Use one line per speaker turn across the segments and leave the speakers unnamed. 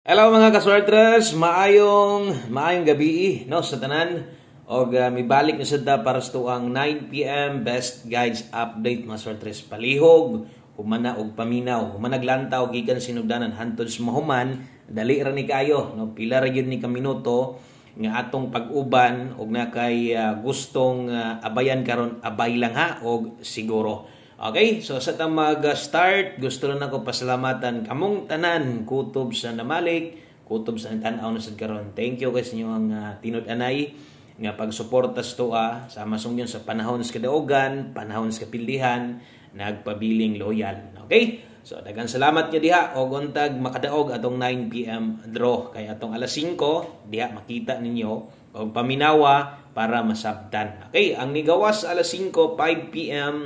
Hello mga kaswertres, maayong gabi no sa tanan og mibalik na sada para sa tuang 9 PM best guides update mga swertres palihog humana og paminaw humanaglantaw gikan sinugdanan hantod sa mahuman dali ra ni kayo no pila ra gyud ni ka minuto nga atong pag-uban og nakay gustong abayan karon abay lang ha og siguro. Okay, so sa ta mag-start, gusto lang ako pasalamatan kamong tanan kutob sa namalik, kutob sa tan-aw na sad karon. Thank you guys ninyo ang tinud-anay nga pagsuporta sa tuwa sama sungyon sa panahon sa kadaogan, panahon sa kapilihan, nagpabiling loyal. Okay? So daghang salamat niyo diha og untag makadaog atong 9 PM draw kay atong alas 5 diha makita ninyo og paminawa para masabtan. Okay, ang nigawas alas 5 5 PM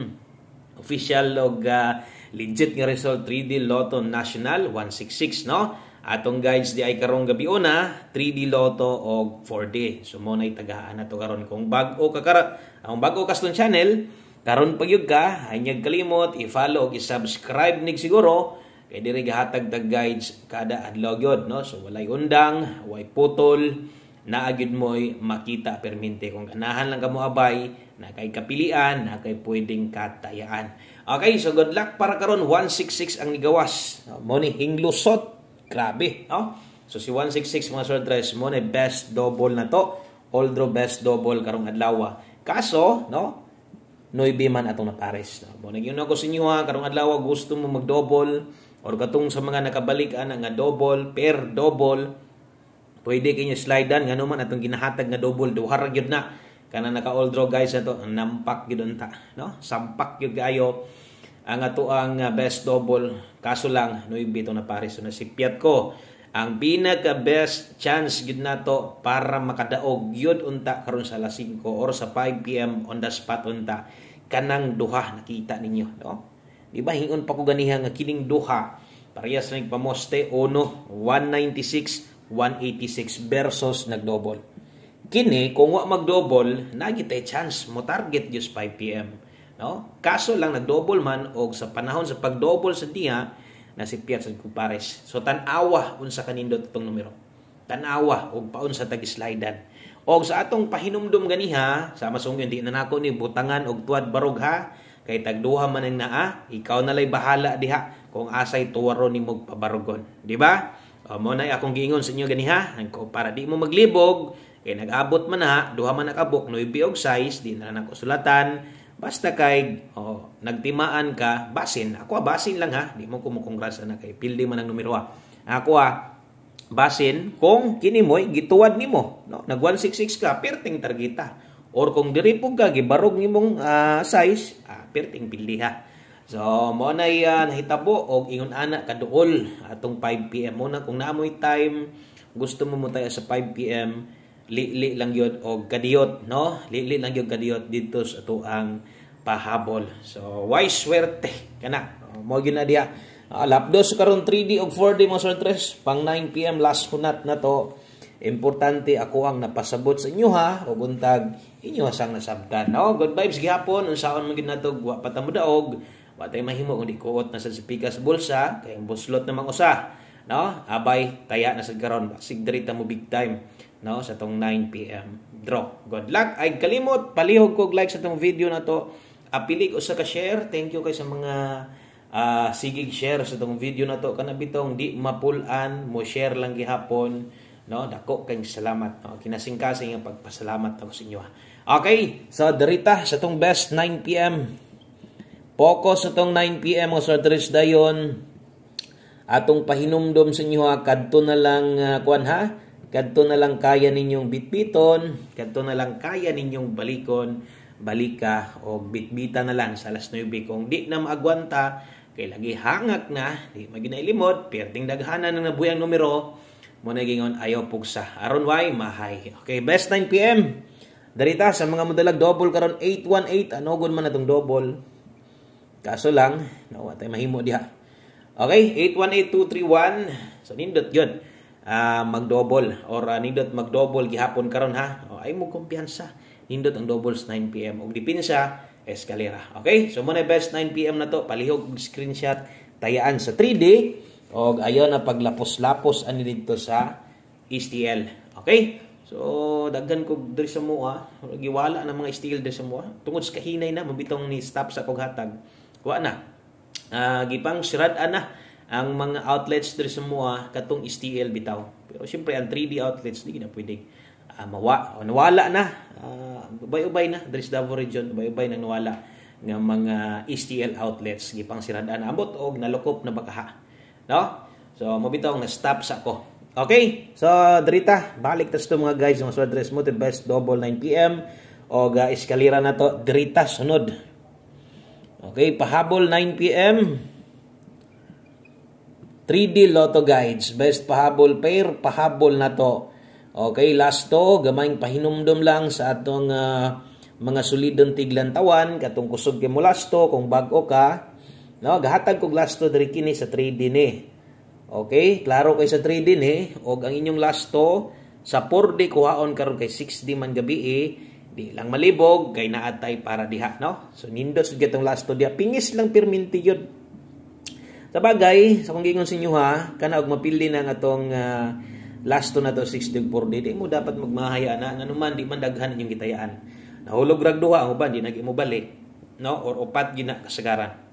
official og legit nga result 3D Lotto National 166 no. Atong guides di ay karong gabi una 3D Lotto og 4D. So mo nay tagaan nato karon kung bag-o ka ang bag-o kaston channel karon pagyud ka anyag kalimot i-follow og i-subscribe nig siguro kay diri gahatag tag guides kada adlaw gyud no. So walay undang, way putol, naa gyud moy makita permente kung ganahan lang kamo abay na kay kapilian, na kay pwedeng katayaan. Okay, so good luck para karon 166 ang nigawas. Mo ni hinglusot. Grabe, no? So si 166 mga swertres mo ni best double na to. All draw best double karong adlaw. Kaso, no? Noibi man atong napares. No? Mo ni gyud ako sa inyo ha, karong adlaw gusto mo mag-double or katong sa mga nakabalikan nga double, pair double, pwede kinyo slidean ngano man atong ginahatag nga double, duha ra gyud na. Kana naka-all draw guys na to, nampak yun ta, no? Sampak yun kayo ang ato ang best double. Kaso lang, no ibito na pares na si Piat ko. Ang pinaka best chance yun na to para makadaog yun unta karon sa alas 5 or sa 5 PM on the spot unta. Kanang duha nakita ninyo, no? Di ba hingon pa ko ganiha nga kining duha. Parehas ning pamoste uno 196 186 versus nagdouble. Kini kung wa mag-double nagitay chance mo target just 5 PM no. Kaso lang nag-double man og sa panahon sa pag-double sa diha na si Piat sa kumpares. So tan-awa unsa kanindot itong numero. Tan-awa og paun sa tag-slidean. Og sa atong pahinumdum ganiha sama sungyon di na nako ni butangan og tuad barog ha kay tagduha man ang naa ikaw na lay bahala diha kung asay tuwaro nimo pabarogon, di ba? Mo na akong giingon sa inyo ganiha para di mo maglibog. Kaya nag-abot man na, duha man nakabuk, 9 og size, di na nako sulatan. Basta kay nagtimaan ka, basin. Ako basin lang ha, di mo kumukongrasa na kay pildi man ang numero ha. Ako basin kung kini mo'y gituwad nimo, no? Nag 166 ka, perting targeta. Or kung diri pug ka gibarog nimong size, perting pildi ha. So mo na nahitabo og ingon ana kaduol atong 5 PM mo na kung naamoy time gusto mo mo tayo sa 5 PM li lang yun o gadiyot, no? Li lang yun gadiyot dito sa ito ang pahabol. So, why swerte ka na? Mo yun na diya. Lapdos karon 3D o 4D mga swertres. Pang 9 PM last hunat na to. Importante ako ang napasabot sa inyo ha. O buntag inyo hasang nasabdan. No? Good vibes gihapon. Unsaon mo gid nato wa patamudaog. Wa tay mahimo kung di kuot na sa pikas bulsa. Kay buslot namang usa. No? Abay, taya na sa karon. Sig diri ta mo big time. No, sa tong 9 PM draw. Good luck. Ay kalimot palihog kog like sa tong video na to. Apilig usa ka share. Thank you kay sa mga sigig share sa tong video na to. Kana bitong di mapulan mo share lang gihapon. No, dako kay salamat. No, kinasing-kasing ang pagpasalamat ako sa inyo. Okay, so derita sa tong best 9 PM. Focus sa tong 9 PM mga swertres dayon. Atong pahinumdom sa inyo kadto na lang kuan ha. Kadto na lang kaya ninyong bitbiton, kadto na lang kaya ninyong balikon, balika o bitbita na lang sa alas 9 kung di na maagwanta kay lagi hangak na, di maginailimot, perting daghanan ng nabuyang numero mo na gingon ayaw pugsa. Aron way mahay. Okay, best 9 PM. Darita sa mga modalag double karon 818 anogon man atong double. Kaso lang, nawa tay mahimo diha. Okay, 818231. So nindot yun. Mag-double or nindot mag-double gihapon karon ha. Ay mo kumpiyansa. Nindot ang doubles 9 PM og dipinsa eskalera. Okay? So mo na best 9 PM na to. Palihog screenshot tayaan sa 3D Og ayon na paglapos-lapos ani dito sa STL. Okay? So daghan ko diri sa mua, giwala na mga STL diri sa mua. Tungod sa kahinay na mabitong ni stop sa paghatag. Wa na. Gipang sirad-an na ang mga outlets diri sa mua katong STL bitaw. Pero syempre ang 3D outlets di na pwede nawala na. Ubay-ubay na diri sa Davao region, ubay-ubay nang nawala nga mga STL outlets gipang sirad-an ambot og nalukop na bakaha. No? So mabitaw na stop sa ko. Okay, so dirita, balik tas to mga guys, mga address mo to best double 9 PM o eskalira na to dirita sunod. Okay, pahabol 9 PM 3D Lotto guides, best pahabol pair, pahabol na to. Okay, last to, gamayng pahinumdum lang sa atong mga solidong tiglantawan, katong kusog kay mo last to, kung bag-o ka, no, gahatag kog last to diri kini sa 3D ni. Okay, klaro kay sa 3D ni, og ang inyong last to sa 4D kuhaon karon kay 6D man gabi di lang malibog kay naatay para diha, no? So nindot sa gatong last to diha, pingis lang perminti yun. Sa bagay, sa kung gingon sa inyo ha, kana og mapili na nga atong last to na to 6D 4D, di mo dapat magmahaya na nga naman di man daghan inyong gitayaan. Nahulog rag duha ang uban di nagi mo balik, no? Or upat gina kasagaran.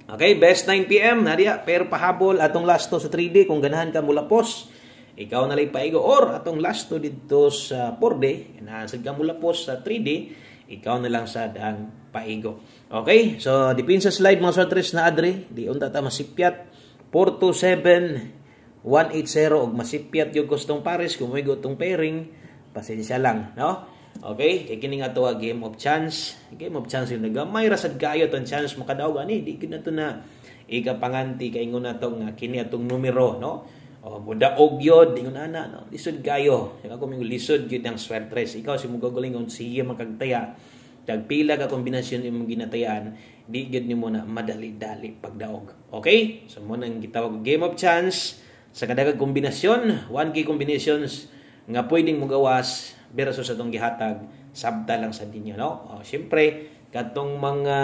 Okay, best 9 PM nadiya pero pahabol atong last to sa 3D kung ganahan ka mula pos. Ikaw na lang paigo or atong last to dito sa 4D, ganahan ka mula pos sa 3D, ikaw na lang sad ang paigo. Okay, so dipin sa slide mga sortres na adre, di unta ta masipyat 427 180 og masipyat yung gustong pares kung may gutong pairing, pasensya lang, no? Okay, kay kini nga to game of chance. Game of chance yung nagamay ra sad kaayo ton chance makadaog ani di gid nato na ikapanganti kay ingon nato nga kini atong numero, no? O mudaog yod ingon ana, no? Lisod kayo. Ako ming lisod gyud ang swertres. Ikaw si mugagulingon siya makagtaya. Tagpila ka kombinasyon imong ginatayaan, di gyud nimo na madali-dali pagdaog. Okay? So mo nang gitawag game of chance sa kadaghang kombinasyon, 1K combinations nga pwedeng mugawas versus atong gihatag sabta lang sa dinyo, no? Syempre katong mga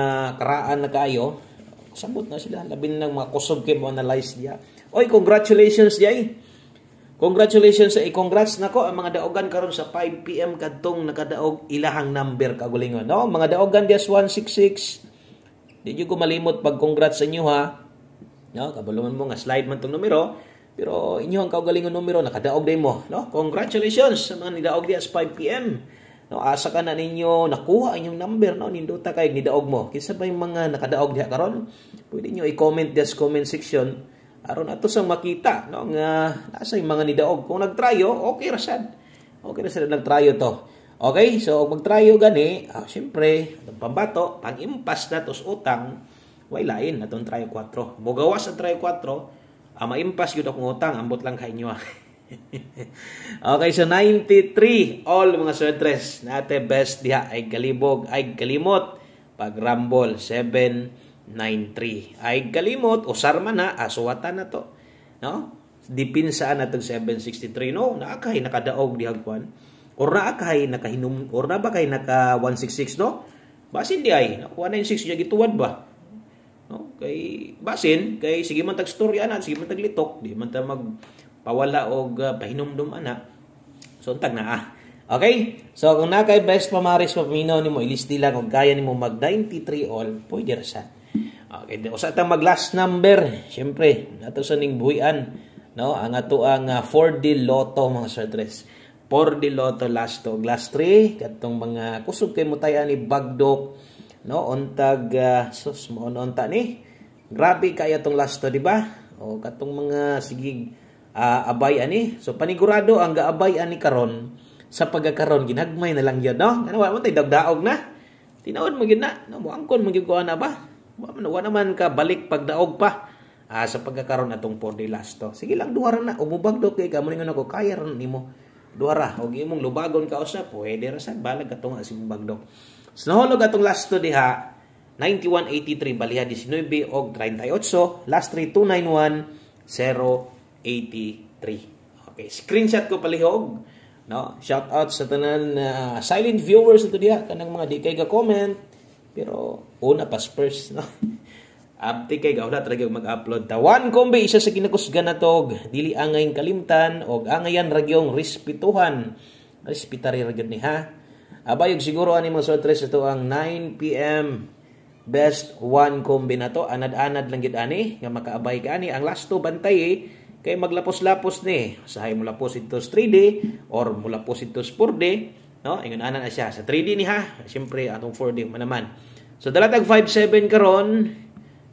karaan na kayo sabot na sila labin ng mga kusog kay mo analyze diya. Oy, congratulations diay. Congratulations sa congrats nako ang mga daogan karon sa 5 PM kadtong nakadaog ilahang number kagulingon, no? Mga daogan dias 166. Di jud ko malimot pag congrats sa inyo ha. No, kabuluman mo nga slide man tong numero. Pero inyo ang kaugalingon numero nakadaog day mo, no? Congratulations sa mga nidaog diya sa 5 PM. No, asa ka na ninyo nakuha inyong number, no? Ninduta kay nidaog mo. Kinsa ba yung mga nakadaog diha karon? Pwede niyo i-comment diya sa comment section aron ato sang makita, no, nga nasa yung mga nidaog. Kung nagtryo, okay ra sad. Okay ra sad nagtryo to. Okay, so magtryo gani, syempre, pambato, pang-impas natos utang, way lain natong tryo 4. Mogawas ang tryo 4. Maimpas yun akong utang, ambot lang kay inyo. Okay, so 93 all mga sweatres nate best diha ay kalibog ay kalimot pag rumble 793 ay kalimot usar man na asuwatan na to, no? Dipinsaan natong 763, no? Naakay nakadaog dihagkuan or naakay nakahinom or na ba kay naka 166, no? Basin di ay nakuha na yung 6 niya gituwad ba, no? Kay basin kay sige man tag storya na sige man tag litok di man ta magpawala og pahinumdum ana so untag na okay, so kung na kay best pamaris paminaw nimo ilisti lang kung kaya nimo mag 93 all pwede ra sa okay. Usa ta mag last number syempre nato sa ning buhian, no? Ang ato ang 4D Lotto mga sardres 4D Lotto last to last 3 katong mga kusog kay mutayan ni Bagdok, no? Untag sus mo unta ni grabe kaya tong last to, di ba? O katong mga sigig abay ani. So panigurado ang gaabay ani karon sa pagkakaron ginagmay na lang yun, no? Ano wa man tay dagdaog na. Tinuod mo gyud na, no? Muangkon mo gyud ko ana ba? Wa naman ka balik pagdaog pa. Sa pagkakaron atong 4D last to. Sige lang duha ra na umubagdok kay kamo ningon ako kaya ra nimo. Duha ra og imong lubagon ka usa pwede ra sa balag atong asimong bagdok. So nahulog atong last to diha 9183 baliha 19 og 38 last 3 291 083. Okay, screenshot ko palihog, no? Shout out sa tanan silent viewers ito diha kanang mga di kay ga comment pero una pas first, no? Abti kay gawda talaga mag-upload ta. One kombi isa sa kinakusgan natog dili angay kalimtan og angayan ragyong respituhan. Respetari ra gyud ni ha. Abayog siguro ani mo sortres ito ang 9 PM best one kombi na to. Anad-anad lang gyud ani nga makaabay ka ani. Ang last to bantay kay maglapos-lapos ni. Sahay mo lapos ito 3D or mo lapos ito 4D, no? Ingon ana na siya sa 3D ni ha. Siyempre atong 4D man naman. So dalatag 57 karon.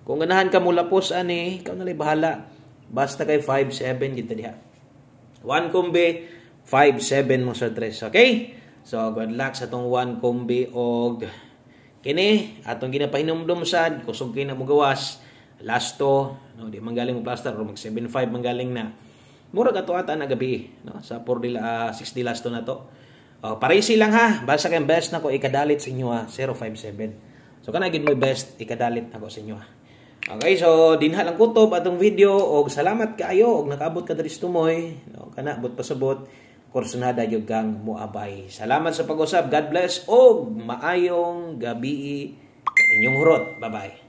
Kung ganahan ka mula pos ani, ikaw na lang bahala. Basta kay 5-7 kita diha. One kombi, 5-7 mo sa tres. Okay? So, good luck sa tong one kombi og kini, atong ginapahinumdum sad, kusog kayo na mo gawas. Last to, no, di manggaling mo plaster, o mag 7-5 manggaling na. Mura ka to ata na gabi, no? Sa 6D last to na to. Parisi lang ha, basta kayong best na ko ikadalit sa inyo ha, 057. So, kanagin mo best, ikadalit na ko sa inyo ha. Okay, so dinha lang kutob atong video og salamat kaayo og nakaabot ka diri tumoy, no, kana abot pasabot kursunada jud kang moabay. Salamat sa pag-usab. God bless og maayong gabi inyong hurot. Bye-bye.